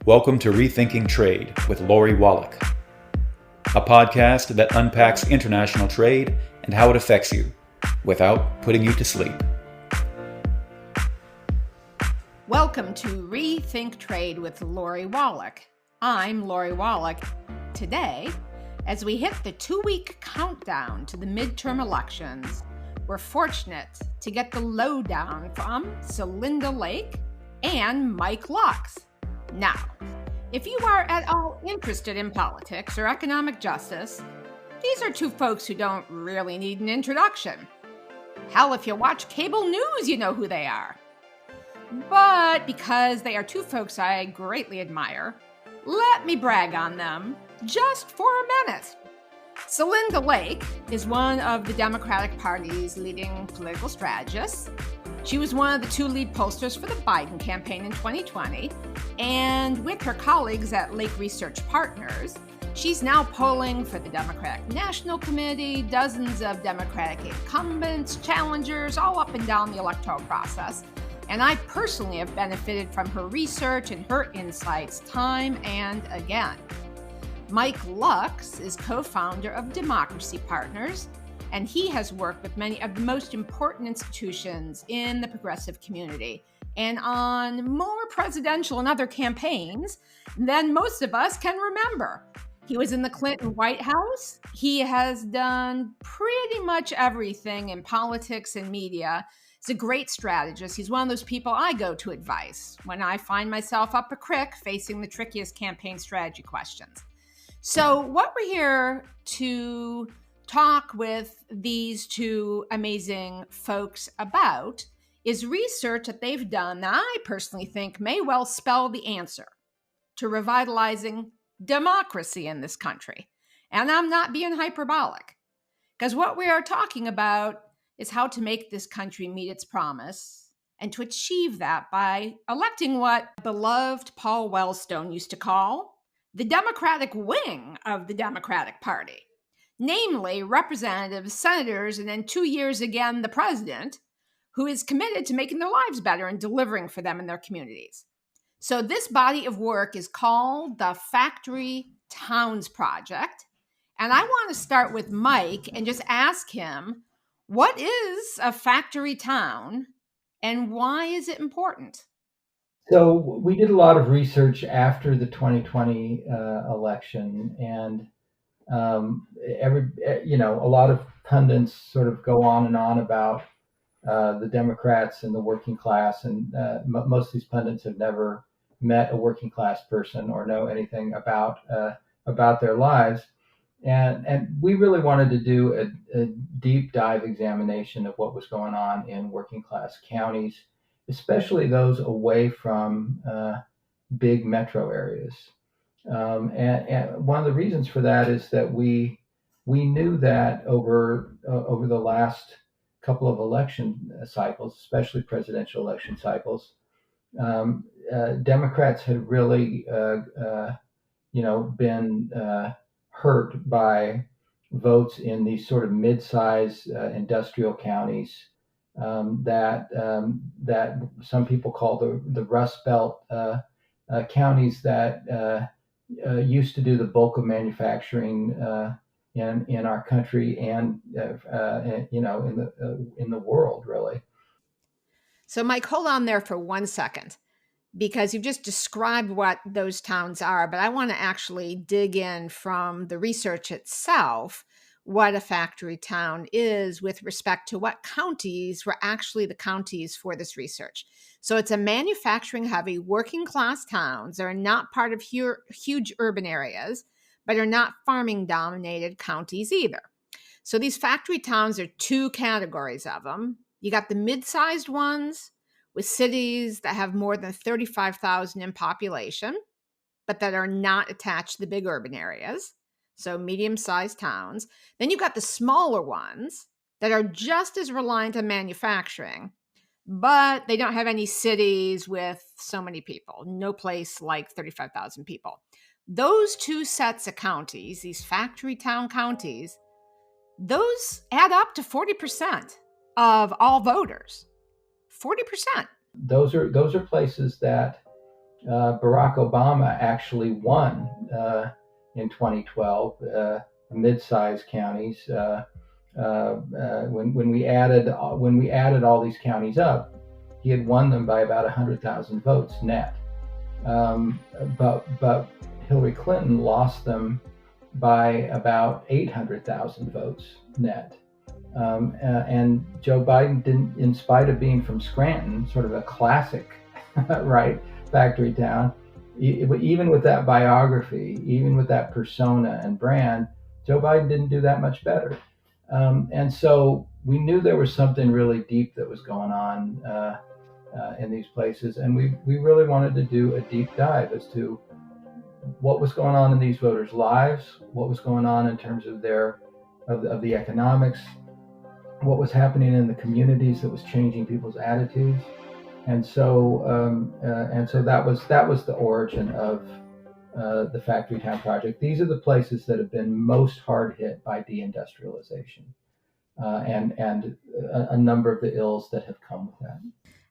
Welcome to Rethinking Trade with Lori Wallach, a podcast that unpacks international trade and how it affects you without putting you to sleep. Welcome to Rethink Trade with Lori Wallach. I'm Lori Wallach. Today, as we hit the 2-week countdown to the midterm elections, we're fortunate to get the lowdown from Celinda Lake and Mike Lux. Now, if you are at all interested in politics or economic justice, these are two folks who don't really need an introduction. Hell, if you watch cable news, you know who they are. But because they are two folks I greatly admire, let me brag on them just for a minute. Celinda Lake is one of the Democratic Party's leading political strategists. She was one of the 2 lead pollsters for the Biden campaign in 2020, and with her colleagues at Lake Research Partners, she's now polling for the Democratic National Committee, dozens of Democratic incumbents, challengers, all up and down the electoral process. And I personally have benefited from her research and her insights time and again. Mike Lux is co-founder of Democracy Partners, and he has worked with many of the most important institutions in the progressive community and on more presidential and other campaigns than most of us can remember. He was in the Clinton White House. He has done pretty much everything in politics and media. He's a great strategist. He's one of those people I go to advice when I find myself up a creek facing the trickiest campaign strategy questions. So what we're here to talk with these two amazing folks about is research that they've done that I personally think may well spell the answer to revitalizing democracy in this country. And I'm not being hyperbolic, because what we are talking about is how to make this country meet its promise and to achieve that by electing what beloved Paul Wellstone used to call the Democratic wing of the Democratic Party. Namely, representatives, senators, and then 2 years again, the president, who is committed to making their lives better and delivering for them and their communities. So this body of work is called the Factory Towns Project. And I want to start with Mike and just ask him, what is a factory town and why is it important? So we did a lot of research after the 2020 election, and a lot of pundits sort of go on and on about the Democrats and the working class, and most of these pundits have never met a working class person or know anything about their lives, and we really wanted to do a deep dive examination of what was going on in working class counties, especially those away from big metro areas. And one of the reasons for that is that we knew that over the last couple of election cycles, especially presidential election cycles, Democrats had really been hurt by votes in these sort of mid-sized industrial counties that some people call the Rust Belt counties that used to do the bulk of manufacturing in our country and in the world, really. So Mike, hold on there for 1 second, because you've just described what those towns are, but I want to actually dig in from the research itself what a factory town is with respect to what counties were actually the counties for this research. So it's a manufacturing heavy working class towns that are not part of huge urban areas, but are not farming dominated counties either. So these factory towns are 2 categories of them. You got the mid-sized ones with cities that have more than 35,000 in population, but that are not attached to the big urban areas. So medium-sized towns. Then you've got the smaller ones that are just as reliant on manufacturing, but they don't have any cities with so many people, no place like 35,000 people. Those 2 sets of counties, these factory town counties, those add up to 40% of all voters. 40%. Those are places that Barack Obama actually won in 2012, mid-sized counties. When we added all these counties up, he had won them by about 100,000 votes net. But Hillary Clinton lost them by about 800,000 votes net. And Joe Biden didn't, in spite of being from Scranton, sort of a classic, right, factory town, even with that biography, even with that persona and brand, Joe Biden didn't do that much better. And so we knew there was something really deep that was going on in these places, and we really wanted to do a deep dive as to what was going on in these voters' lives, what was going on in terms of of the economics, what was happening in the communities that was changing people's attitudes, and so that was the origin of the Factory Town Project. These are the places that have been most hard hit by deindustrialization, and a number of the ills that have come with that.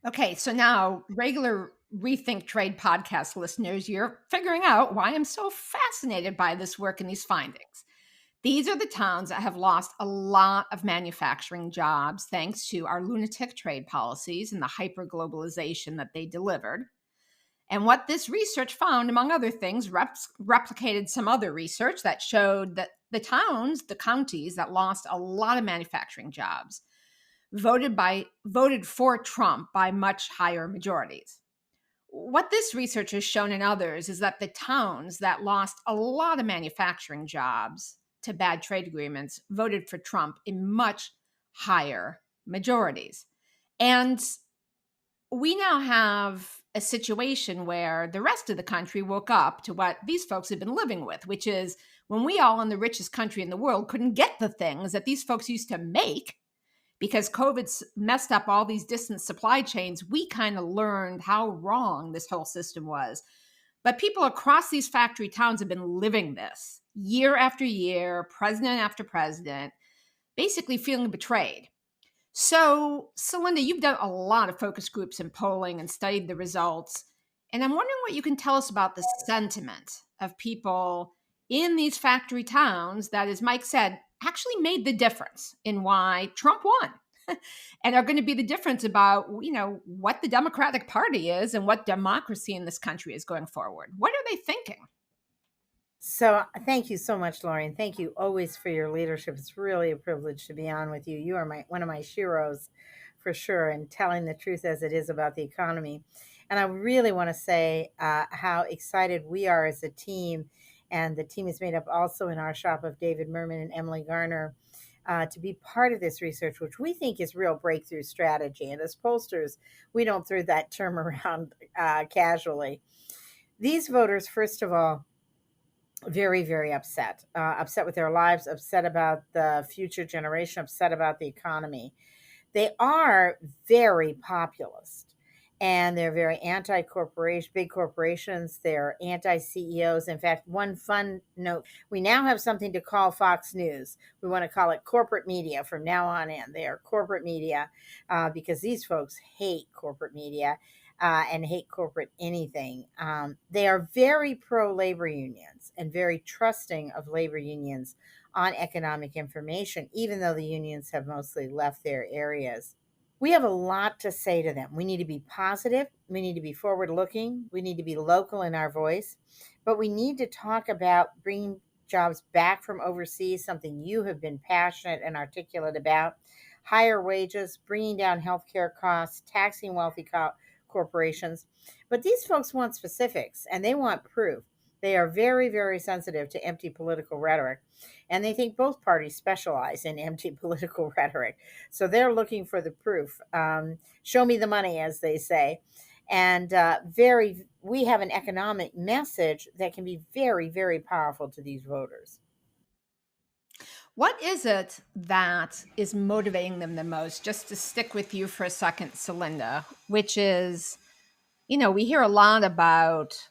Okay, so now regular Rethink Trade podcast listeners, you're figuring out why I'm so fascinated by this work and these findings. These are the towns that have lost a lot of manufacturing jobs thanks to our lunatic trade policies and the hyper-globalization that they delivered. And what this research found, among other things, replicated some other research that showed that the counties that lost a lot of manufacturing jobs voted for Trump by much higher majorities. What this research has shown in others is that the towns that lost a lot of manufacturing jobs to bad trade agreements voted for Trump in much higher majorities. And we now have a situation where the rest of the country woke up to what these folks have been living with, which is when we all in the richest country in the world couldn't get the things that these folks used to make because COVID's messed up all these distant supply chains, we kind of learned how wrong this whole system was. But people across these factory towns have been living this year after year, president after president, basically feeling betrayed. So, Celinda, you've done a lot of focus groups and polling and studied the results. And I'm wondering what you can tell us about the sentiment of people in these factory towns that, as Mike said, actually made the difference in why Trump won and are going to be the difference about, what the Democratic Party is and what democracy in this country is going forward. What are they thinking? So thank you so much, Lori, and thank you always for your leadership. It's really a privilege to be on with you. You are one of my heroes for sure, and telling the truth as it is about the economy. And I really want to say how excited we are as a team, and the team is made up also in our shop of David Merman and Emily Garner, to be part of this research, which we think is real breakthrough strategy. And as pollsters, we don't throw that term around casually. These voters, first of all, very, very upset with their lives, upset about the future generation, upset about the economy. They are very populist, and they're very anti-corporation, big corporations. They're anti-CEOs. In fact, one fun note, we now have something to call Fox News. We want to call it corporate media from now on in. They are corporate media because these folks hate corporate media. And hate corporate anything. They are very pro-labor unions and very trusting of labor unions on economic information, even though the unions have mostly left their areas. We have a lot to say to them. We need to be positive. We need to be forward-looking. We need to be local in our voice. But we need to talk about bringing jobs back from overseas, something you have been passionate and articulate about. Higher wages, bringing down healthcare costs, taxing wealthy corporations. But these folks want specifics, and they want proof. They are very, very sensitive to empty political rhetoric, and they think both parties specialize in empty political rhetoric. So they're looking for the proof. Show me the money, as they say. And we have an economic message that can be very, very powerful to these voters. What is it that is motivating them the most? Just to stick with you for a second, Celinda, which is, we hear a lot about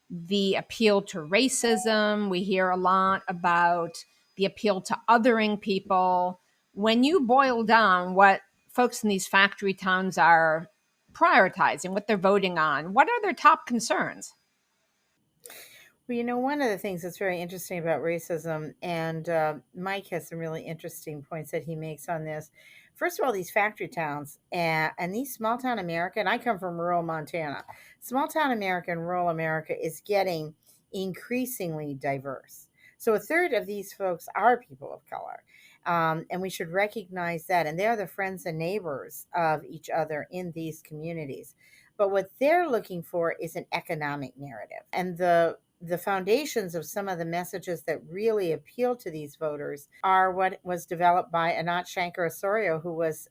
the appeal to racism. We hear a lot about the appeal to othering people. When you boil down what folks in these factory towns are prioritizing, what they're voting on, what are their top concerns? Well, one of the things that's very interesting about racism, and Mike has some really interesting points that he makes on this. First of all, these factory towns and these small town America, and I come from rural Montana. Small town America and rural America is getting increasingly diverse. So a third of these folks are people of color. And we should recognize that. And they're the friends and neighbors of each other in these communities. But what they're looking for is an economic narrative. And the foundations of some of the messages that really appeal to these voters are what was developed by Anat Shanker-Osorio, who was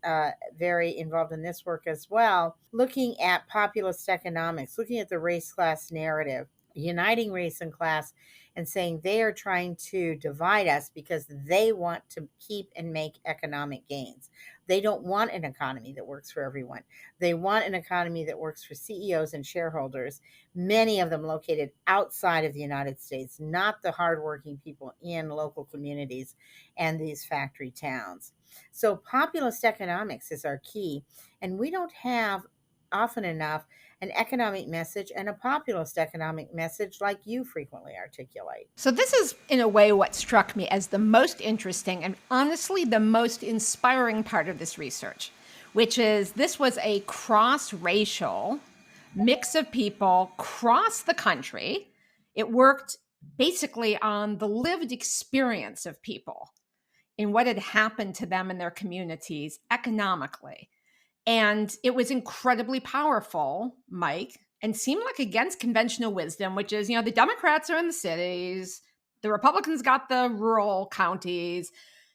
very involved in this work as well, looking at populist economics, looking at the race-class narrative, uniting race and class, and saying they are trying to divide us because they want to keep and make economic gains. They don't want an economy that works for everyone. They want an economy that works for CEOs and shareholders, many of them located outside of the United States, not the hardworking people in local communities and these factory towns. So populist economics is our key, and we don't have often enough an economic message and a populist economic message like you frequently articulate. So this is, in a way, what struck me as the most interesting and honestly the most inspiring part of this research, which is this was a cross-racial mix of people across the country. It worked basically on the lived experience of people in what had happened to them in their communities economically. And it was incredibly powerful, Mike, and seemed like against conventional wisdom, which is, the Democrats are in the cities, the Republicans got the rural counties.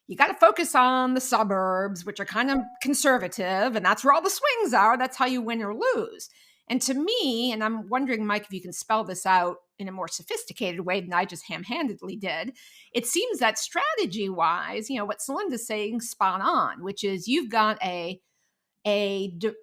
You got to focus on the suburbs, which are kind of conservative, and that's where all the swings are. That's how you win or lose. And to me, and I'm wondering, Mike, if you can spell this out in a more sophisticated way than I just ham-handedly did, it seems that strategy-wise, what Celinda's saying spot on, which is you've got a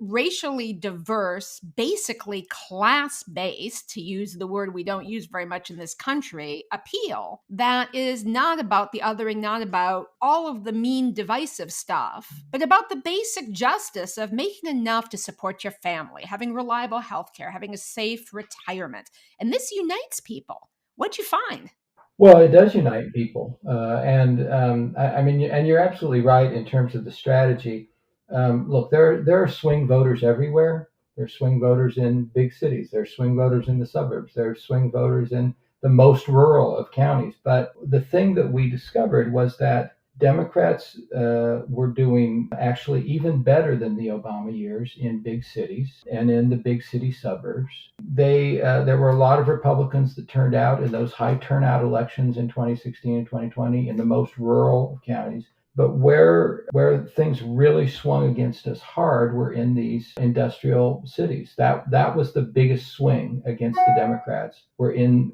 racially diverse, basically class-based, to use the word we don't use very much in this country, appeal that is not about the othering, not about all of the mean divisive stuff, but about the basic justice of making enough to support your family, having reliable healthcare, having a safe retirement. And this unites people. What'd you find? Well, it does unite people. I mean, and you're absolutely right in terms of the strategy. Look, there are swing voters everywhere. There's swing voters in big cities. There's swing voters in the suburbs. There's swing voters in the most rural of counties. But the thing that we discovered was that Democrats were doing actually even better than the Obama years in big cities and in the big city suburbs. There were a lot of Republicans that turned out in those high turnout elections in 2016 and 2020 in the most rural of counties. But where things really swung against us hard were in these industrial cities. That was the biggest swing against the Democrats. Were in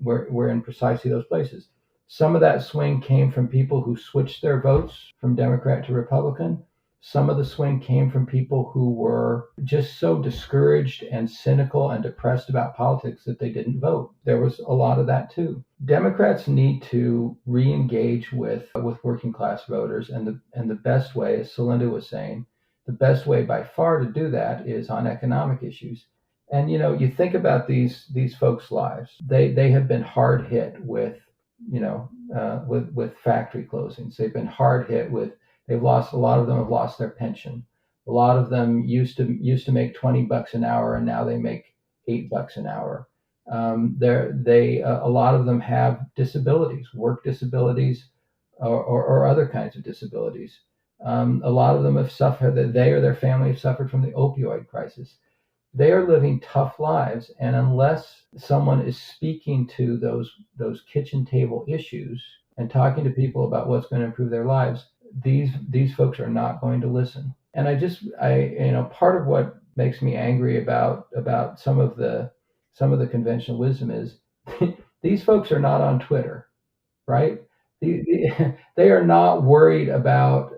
precisely those places. Some of that swing came from people who switched their votes from Democrat to Republican. Some of the swing came from people who were just so discouraged and cynical and depressed about politics that they didn't vote. There was a lot of that too. Democrats need to re-engage with working class voters, and the best way, as Celinda was saying, the best way by far to do that is on economic issues. And you think about these folks' lives. They have been hard hit with factory closings. They've been hard hit with. A lot of them have lost their pension. A lot of them used to make $20 an hour, and now they make $8 an hour. A lot of them have disabilities, work disabilities, or other kinds of disabilities. A lot of them have suffered. That they or their family have suffered from the opioid crisis. They are living tough lives, and unless someone is speaking to those kitchen table issues and talking to people about what's going to improve their lives, these folks are not going to listen. And part of what makes me angry about some of the conventional wisdom is these folks are not on Twitter, right? They are not worried about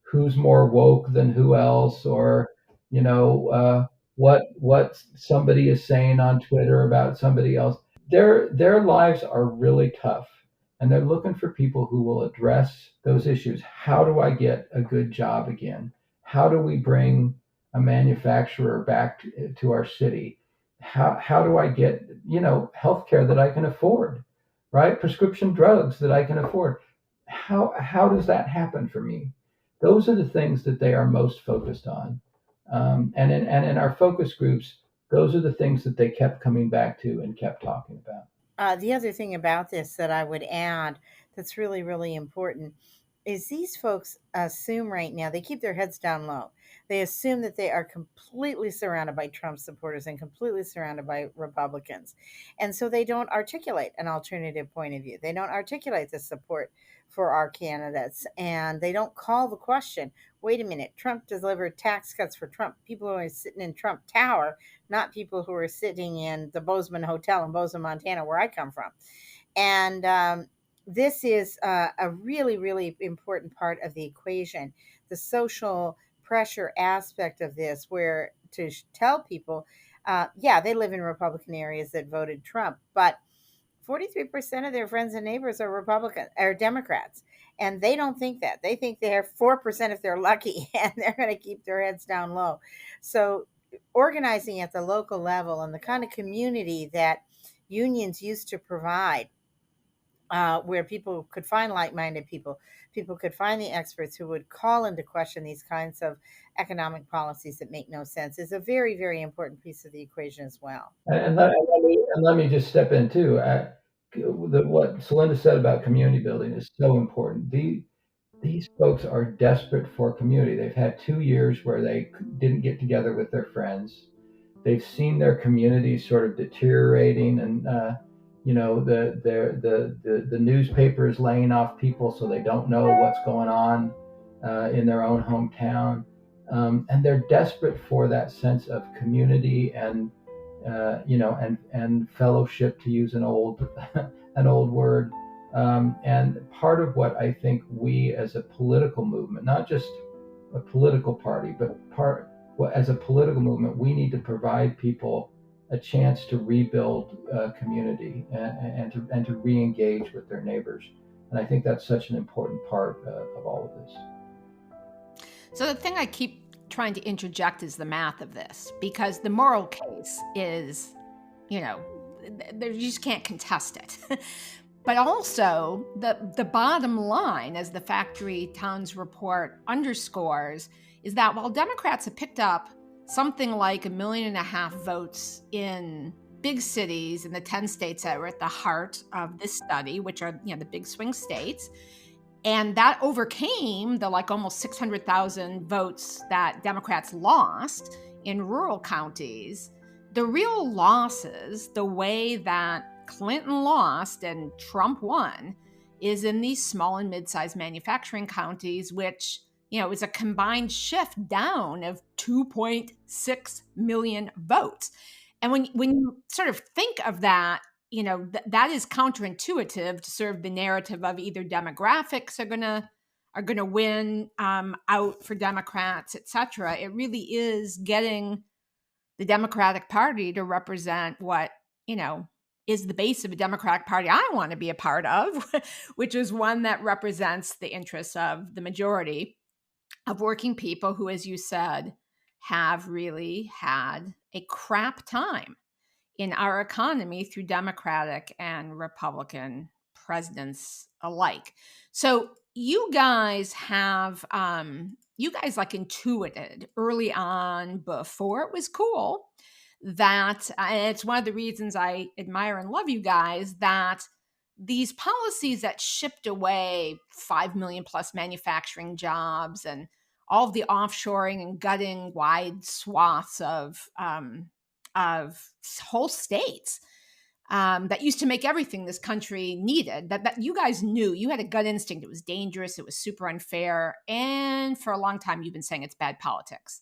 who's more woke than who else, or what somebody is saying on Twitter about somebody else. Their lives are really tough, and they're looking for people who will address those issues. How do I get a good job again? How do we bring a manufacturer back to our city? how do I get, healthcare that I can afford, right? Prescription drugs that I can afford. How does that happen for me? Those are the things that they are most focused on. And in our focus groups, those are the things that they kept coming back to and kept talking about. The other thing about this that I would add that's really, really important is these folks assume right now, they keep their heads down low. They assume that they are completely surrounded by Trump supporters and completely surrounded by Republicans. And so they don't articulate an alternative point of view. They don't articulate the support for our candidates. And they don't call the question, wait a minute, Trump delivered tax cuts for Trump, people who are sitting in Trump Tower, not people who are sitting in the Bozeman Hotel in Bozeman, Montana, where I come from. And this is a really, really important part of the equation, the social pressure aspect of this, where to tell people, yeah, they live in Republican areas that voted Trump, but 43% of their friends and neighbors are Republican or Democrats. And they don't think that. They think they're 4% if they're lucky, and they're going to keep their heads down low. So organizing at the local level and the kind of community that unions used to provide, where people could find like-minded people, people could find the experts who would call into question these kinds of economic policies that make no sense, is a very, very important piece of the equation as well. And let me just step in too. What Celinda said about community building is so important. These folks are desperate for community. They've had 2 years where they didn't get together with their friends. They've seen their communities sort of deteriorating, and the newspaper is laying off people, so they don't know what's going on in their own hometown, and they're desperate for that sense of community and and fellowship, to use an old an old word. And part of what I think we as a political movement, not just a political party, but as a political movement, we need to provide people a chance to rebuild community and to re-engage with their neighbors. And I think that's such an important part of all of this. So the thing I keep trying to interject is the math of this, because the moral case is, you just can't contest it. But also the bottom line, as the Factory Towns report underscores, is that while Democrats have picked up something like 1.5 million votes in big cities in the 10 states that were at the heart of this study, which are the big swing states, and that overcame the almost 600,000 votes that Democrats lost in rural counties, the real losses, the way that Clinton lost and Trump won, is in these small and mid-sized manufacturing counties, which is a combined shift down of 2.6 million votes. And when you sort of think of that, that is counterintuitive to serve the narrative of either demographics are gonna win out for Democrats, et cetera. It really is getting the Democratic Party to represent what is the base of a Democratic Party I want to be a part of, which is one that represents the interests of the majority of working people who, as you said, have really had a crap time in our economy through Democratic and Republican presidents alike. So you guys have, intuited early on, before it was cool, that, and it's one of the reasons I admire and love you guys, that these policies that shipped away 5 million plus manufacturing jobs and all of the offshoring and gutting wide swaths of whole states that used to make everything this country needed, that you guys knew, you had a gut instinct. It was dangerous. It was super unfair. And for a long time, you've been saying it's bad politics.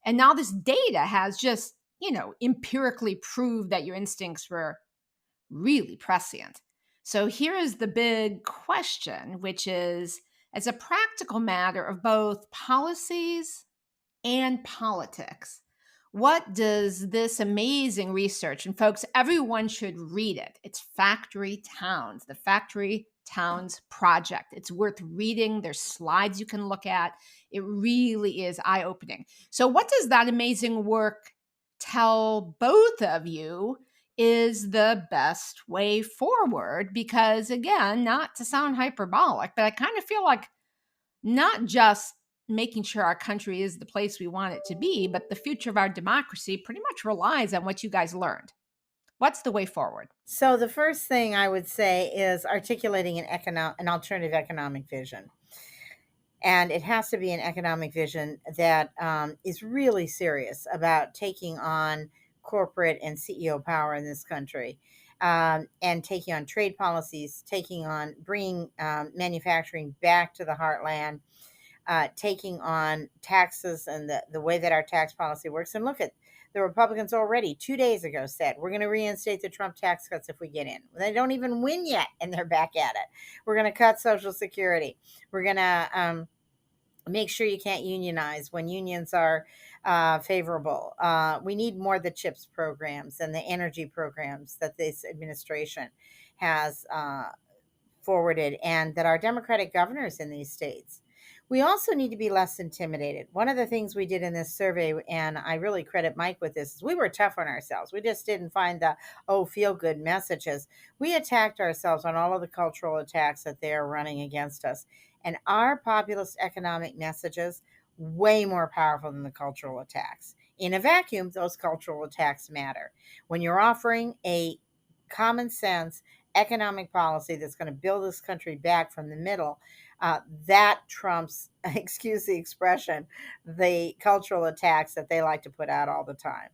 And now this data has just, empirically proved that your instincts were really prescient. So here is the big question, which is, as a practical matter of both policies and politics, what does this amazing research, and folks, everyone should read it. It's Factory Towns, the Factory Towns Project. It's worth reading. There's slides you can look at. It really is eye-opening. So what does that amazing work tell both of you is the best way forward. Because again, not to sound hyperbolic, but I kind of feel like not just making sure our country is the place we want it to be, but the future of our democracy pretty much relies on what you guys learned. What's the way forward? So the first thing I would say is articulating an alternative economic vision. And it has to be an economic vision that is really serious about taking on corporate and CEO power in this country, and taking on trade policies, bringing manufacturing back to the heartland, taking on taxes and the way that our tax policy works. And look at the Republicans already 2 days ago said, we're going to reinstate the Trump tax cuts if we get in. They don't even win yet, and they're back at it. We're going to cut Social Security. We're going to make sure you can't unionize when unions are favorable. We need more of the CHIPS programs and the energy programs that this administration has forwarded, and that our Democratic governors in these states. We also need to be less intimidated. One of the things we did in this survey, and I really credit Mike with this, is we were tough on ourselves. We just didn't find the, feel good messages. We attacked ourselves on all of the cultural attacks that they are running against us. And our populist economic messages, way more powerful than the cultural attacks. In a vacuum, those cultural attacks matter. When you're offering a common sense economic policy that's going to build this country back from the middle, that trumps, excuse the expression, the cultural attacks that they like to put out all the time.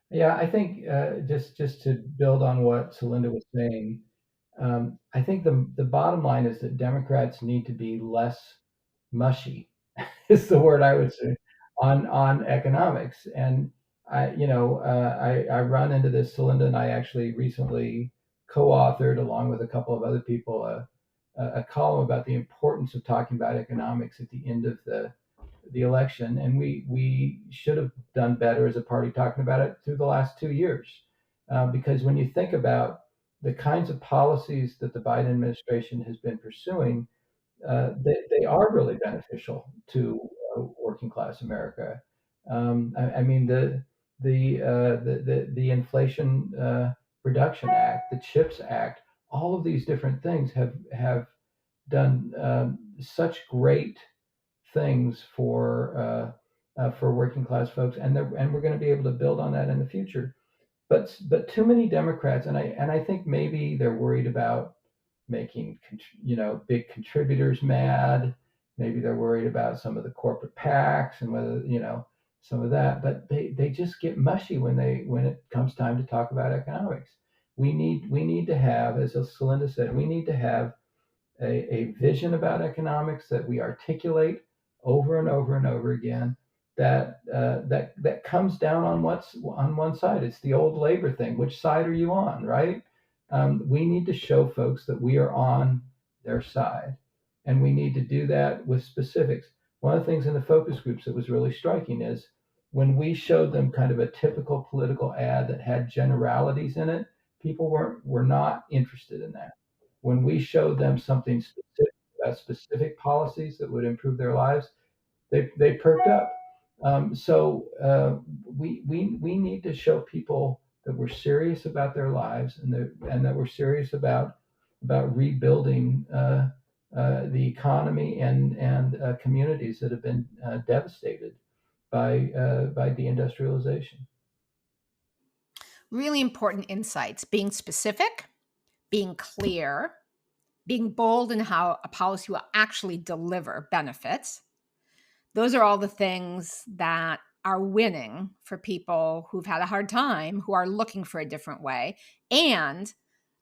Yeah, I think just to build on what Celinda was saying, I think the bottom line is that Democrats need to be less mushy, is the word I would say, on economics. And I run into this. Celinda and I actually recently co-authored, along with a couple of other people, a column about the importance of talking about economics at the end of the election, and we should have done better as a party talking about it through the last 2 years, because when you think about the kinds of policies that the Biden administration has been pursuing, they are really beneficial to working class America. I mean, the Inflation Reduction Act, the CHIPS Act, all of these different things have done such great things for working class folks, and we're going to be able to build on that in the future. But too many Democrats, and I think maybe they're worried about making big contributors mad. Maybe they're worried about some of the corporate PACs and whether some of that. But they just get mushy when it comes time to talk about economics. We need to have, as Celinda said, we need to have a vision about economics that we articulate over and over and over again, that comes down on what's on one side. It's the old labor thing. Which side are you on, right? We need to show folks that we are on their side, and we need to do that with specifics. One of the things in the focus groups that was really striking is when we showed them kind of a typical political ad that had generalities in it, people were not interested in that. When we showed them something specific about specific policies that would improve their lives, they perked up. We need to show people that we're serious about their lives, and that we're serious about rebuilding the economy and communities that have been devastated by deindustrialization. Really important insights: being specific, being clear, being bold in how a policy will actually deliver benefits. Those are all the things that are winning for people who've had a hard time, who are looking for a different way. And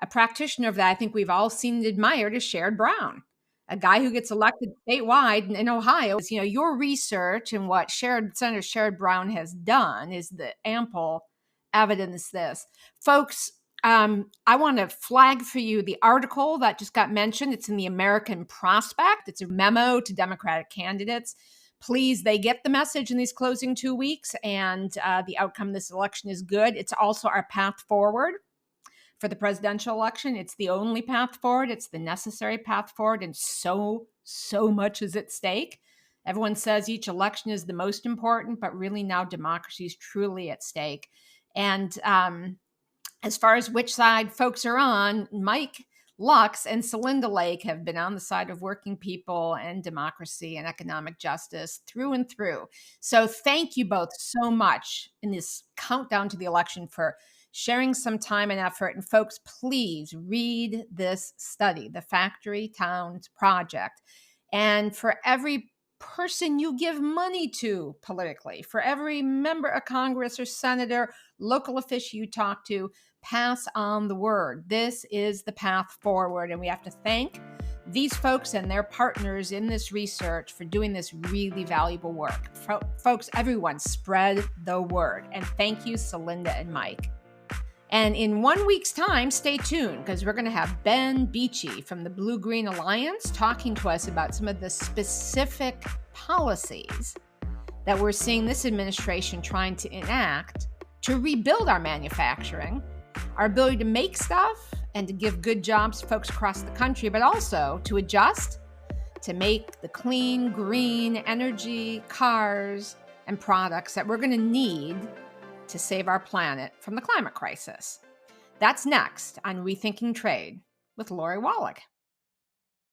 a practitioner of that I think we've all seen and admired is Sherrod Brown, a guy who gets elected statewide in Ohio. Your research and what Senator Sherrod Brown has done is the ample evidence this. Folks, I want to flag for you the article that just got mentioned. It's in the American Prospect. It's a memo to Democratic candidates. Please, they get the message in these closing 2 weeks, and the outcome of this election is good. It's also our path forward for the presidential election. It's the only path forward. It's the necessary path forward, and so much is at stake. Everyone says each election is the most important, but really now democracy is truly at stake. And as far as which side folks are on, Mike Lux and Celinda Lake have been on the side of working people and democracy and economic justice through and through. So thank you both so much in this countdown to the election for sharing some time and effort. And folks, please read this study, the Factory Towns Project. And for every person you give money to politically, for every member of Congress or senator, local official you talk to, pass on the word. This is the path forward. And we have to thank these folks and their partners in this research for doing this really valuable work. Folks, everyone, spread the word. And thank you, Celinda and Mike. And in 1 week's time, stay tuned, because we're going to have Ben Beachy from the Blue Green Alliance talking to us about some of the specific policies that we're seeing this administration trying to enact to rebuild our manufacturing, our ability to make stuff and to give good jobs to folks across the country, but also to adjust to make the clean, green energy, cars, and products that we're going to need to save our planet from the climate crisis. That's next on Rethinking Trade with Lori Wallach.